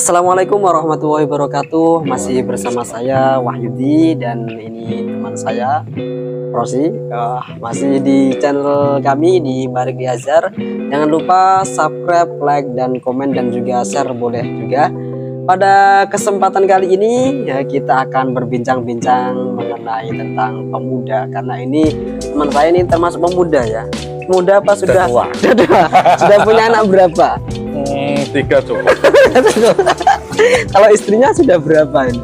Assalamualaikum warahmatullahi wabarakatuh. Masih bersama saya Wahyudi dan ini teman saya Rosi. Masih di channel kami di Barik di Azhar. Jangan lupa subscribe, like, dan komen, dan juga share boleh juga. Pada kesempatan kali ini ya, kita akan berbincang-bincang mengenai tentang pemuda, karena ini teman saya ini termasuk pemuda ya. Muda apa sudah tua? Sudah punya anak berapa? 3 cukup. Kalau istrinya sudah berapa ini?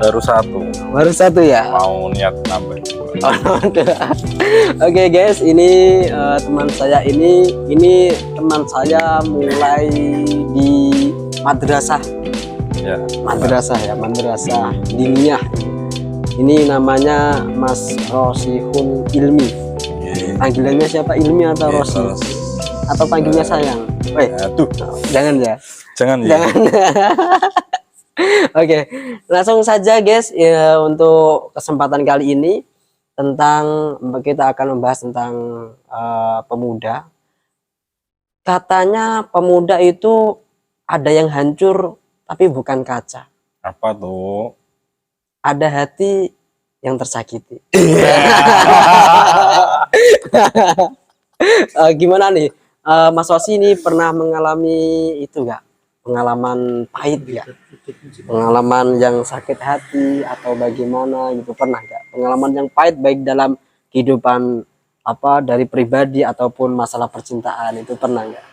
Baru 1. Baru 1 ya? Mau niat nambah 2. Oke guys, ini teman saya ini teman saya mulai di madrasah Ya. Madrasah diniyah. Ini namanya Mas Rosihun Ilmi. Panggilannya siapa, Ilmi atau Rosi? Atau panggilnya sayang? Aduh, jangan ya. jangan ya. Oke, langsung saja guys ya, untuk kesempatan kali ini kita akan membahas tentang pemuda. Katanya pemuda itu ada yang hancur tapi bukan kaca. Apa tuh? Ada hati yang tersakiti. Gimana nih, Mas Rosi ini pernah mengalami itu gak? Pengalaman pahit gak? Pengalaman yang sakit hati atau bagaimana gitu, pernah gak? Pengalaman yang pahit baik dalam kehidupan dari pribadi ataupun masalah percintaan, itu pernah gak?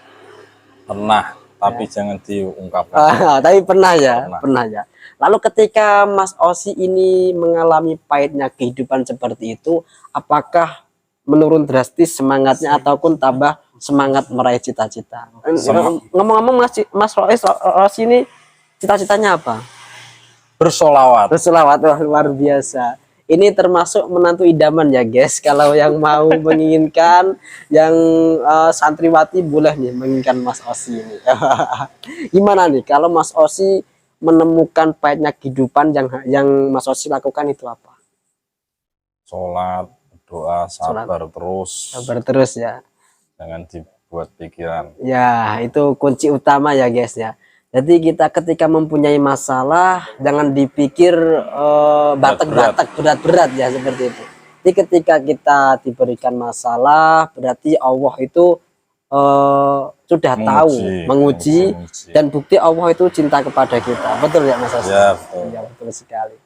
Pernah, tapi jangan diungkapkan. Tapi pernah ya? Pernah ya. Lalu ketika Mas Osi ini mengalami pahitnya kehidupan seperti itu, apakah menurun drastis semangatnya ataupun tambah semangat meraih cita-cita? Ngomong-ngomong Mas Rosi ini cita-citanya apa? Bersolawat. Bersolawat, wah, luar biasa. Ini termasuk menantu idaman ya guys. Kalau yang mau menginginkan, yang santriwati boleh nih menginginkan Mas Osi ini. Gimana nih kalau Mas Osi menemukan pahitnya kehidupan, yang Mas Osi lakukan itu apa? Sholat, doa, sabar terus. Sabar terus ya. Jangan dibuat pikiran. Ya, itu kunci utama ya guys ya. Jadi kita ketika mempunyai masalah, jangan dipikir batek-batek, berat-berat ya, seperti itu. Jadi ketika kita diberikan masalah, berarti Allah itu sudah tahu, menguji, dan bukti Allah itu cinta kepada kita. Betul ya Mas Osi? Ya, betul. Ya, betul sekali.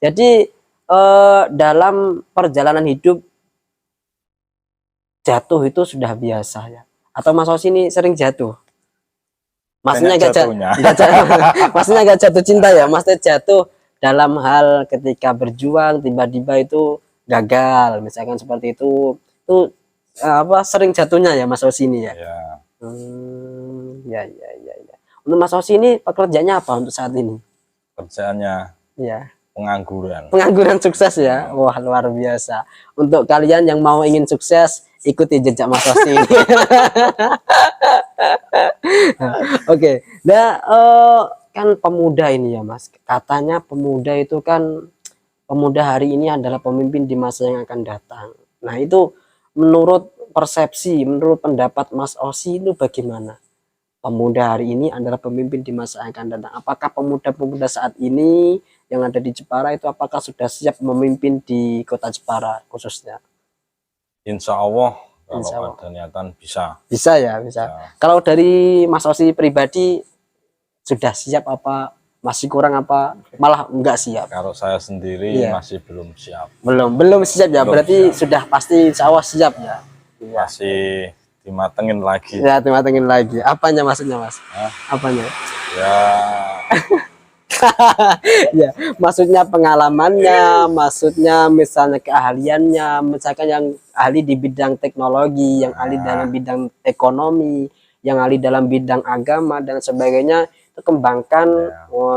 Jadi dalam perjalanan hidup, jatuh itu sudah biasa ya. Atau Mas Osi ini sering jatuh? Maksudnya maksudnya gak jatuh cinta ya, maksudnya jatuh dalam hal ketika berjuang tiba-tiba itu gagal, misalkan seperti itu sering jatuhnya ya Mas Osi ini ya. Ya. Untuk Mas Osi ini pekerjaannya apa untuk saat ini? Kerjaannya ya pengangguran sukses ya. Wah, luar biasa. Untuk kalian yang mau ingin sukses, ikuti jejak Mas Osi ini. Oke. Nah, kan pemuda ini ya Mas, katanya pemuda itu kan, pemuda hari ini adalah pemimpin di masa yang akan datang. Nah, itu menurut persepsi, menurut pendapat Mas Osi itu bagaimana? Pemuda hari ini adalah pemimpin di masa yang akan datang. Apakah pemuda-pemuda saat ini yang ada di Jepara itu apakah sudah siap memimpin di kota Jepara khususnya? Insya Allah, kalau ada niatan bisa. Bisa ya, bisa. Kalau dari Mas Osi pribadi sudah siap apa masih kurang, apa malah enggak siap? Kalau saya sendiri masih belum siap. Belum siap ya, berarti sudah pasti insya Allah siap ya. Masih dimatengin lagi. Ya, dimatengin lagi. Apanya maksudnya Mas? Apanya? Ya. Ya, maksudnya pengalamannya, maksudnya misalnya keahliannya, misalkan yang ahli di bidang teknologi, yang ahli dalam bidang ekonomi, yang ahli dalam bidang agama dan sebagainya, itu kembangkan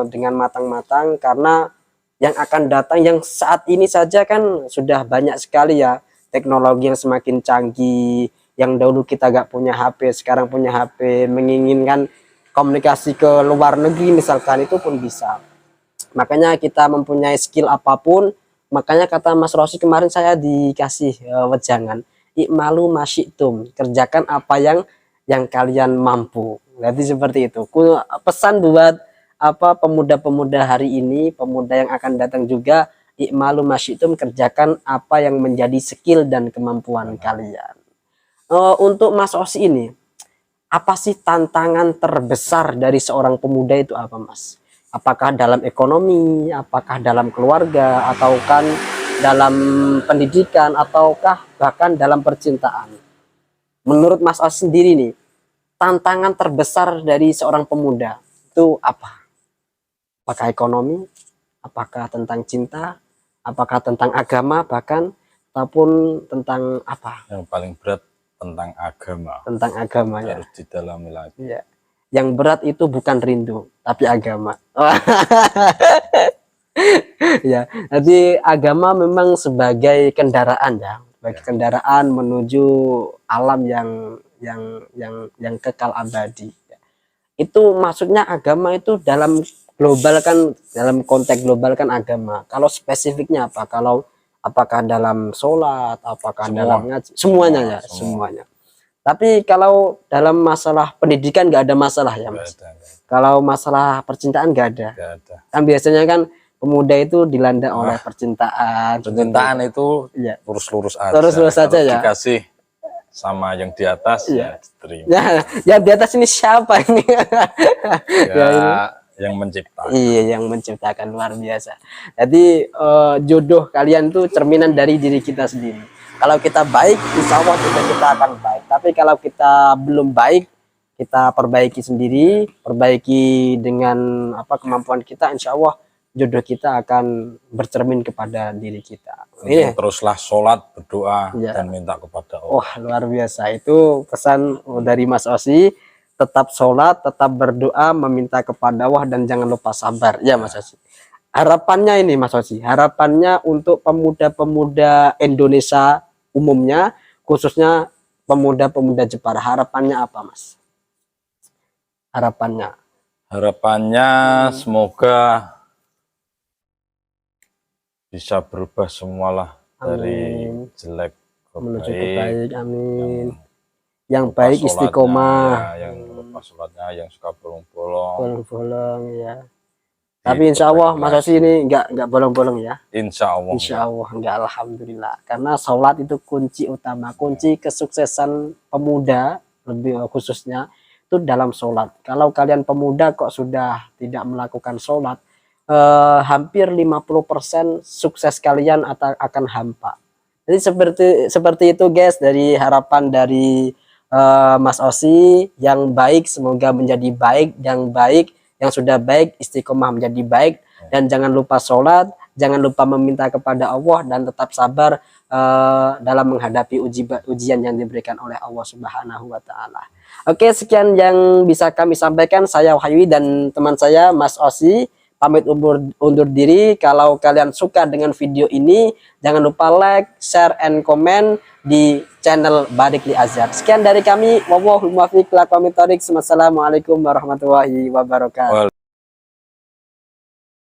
dengan matang-matang, karena yang akan datang, yang saat ini saja kan sudah banyak sekali ya teknologi yang semakin canggih. Yang dahulu kita gak punya HP, sekarang punya HP, menginginkan komunikasi ke luar negeri misalkan, itu pun bisa. Makanya kita mempunyai skill apapun, makanya kata Mas Rosi kemarin saya dikasih wejangan, ikmalu masyitum, kerjakan apa yang kalian mampu. Jadi seperti itu. Pesan buat apa pemuda-pemuda hari ini, pemuda yang akan datang juga, i'malu masyitum, kerjakan apa yang menjadi skill dan kemampuan kalian. Untuk Mas Osi ini, apa sih tantangan terbesar dari seorang pemuda itu apa, Mas? Apakah dalam ekonomi, apakah dalam keluarga, atau kan dalam pendidikan, ataukah bahkan dalam percintaan? Menurut Mas Osi sendiri nih, tantangan terbesar dari seorang pemuda itu apa? Apakah ekonomi? Apakah tentang cinta? Apakah tentang agama bahkan? Ataupun tentang apa? Yang paling berat tentang agama. Tentang agama ya. Harus didalami lagi. Ya. Yang berat itu bukan rindu, tapi agama. Ya, jadi agama memang sebagai kendaraan ya, sebagai kendaraan menuju alam yang kekal abadi. Itu maksudnya agama itu dalam global kan, dalam konteks global kan agama. Kalau spesifiknya apa? Kalau apakah dalam sholat, apakah dalam ngaji, semuanya ya, semuanya. Tapi kalau dalam masalah pendidikan nggak ada masalah ya, Mas. Gak ada. Kalau masalah percintaan nggak ada. Gak ada. Kan biasanya kan pemuda itu dilanda oleh percintaan. Percintaan itu ya, lurus-lurus aja. Lurus-lurus aja ya. Dikasih sama yang di atas ya diterima. Ya di atas ini siapa ini? Ya, yang menciptakan. Iya, yang menciptakan, luar biasa. Jadi jodoh kalian tuh cerminan dari diri kita sendiri. Kalau kita baik, insya Allah juga kita akan baik. Tapi kalau kita belum baik, kita perbaiki sendiri, perbaiki dengan apa kemampuan kita, insya Allah jodoh kita akan bercermin kepada diri kita. Teruslah sholat, berdoa, dan minta kepada Allah. Wah, luar biasa. Itu pesan dari Mas Osi. Tetap sholat, tetap berdoa, meminta kepada Allah, dan jangan lupa sabar. Ya, Mas Osi. Harapannya ini, Mas Osi, harapannya untuk pemuda-pemuda Indonesia umumnya, khususnya pemuda-pemuda Jepara, harapannya apa, Mas? Harapannya Semoga bisa berubah semualah dari jelek ke menuju ke baik. baik, amin. Yang baik istiqomah, yang lupa sholatnya, yang suka bolong-bolong, ya. Tapi insya Allah Mas Osi ini nggak bolong-bolong ya. Insya Allah. Insya Allah nggak, alhamdulillah. Karena sholat itu kunci utama, kunci kesuksesan pemuda lebih khususnya itu dalam sholat. Kalau kalian pemuda kok sudah tidak melakukan sholat, hampir 50% sukses kalian akan hampa. Jadi seperti itu guys, dari harapan dari Mas Osi. Yang baik semoga menjadi baik, yang baik, yang sudah baik istiqomah menjadi baik, dan jangan lupa sholat, jangan lupa meminta kepada Allah, dan tetap sabar dalam menghadapi ujian yang diberikan oleh Allah Subhanahu wa Ta'ala. Oke, sekian yang bisa kami sampaikan. Saya Wahyu dan teman saya Mas Osi pamit undur diri. Kalau kalian suka dengan video ini, jangan lupa like, share, and comment di channel Barik Li Azhar. Sekian dari kami. Wassalamualaikum warahmatullahi wabarakatuh.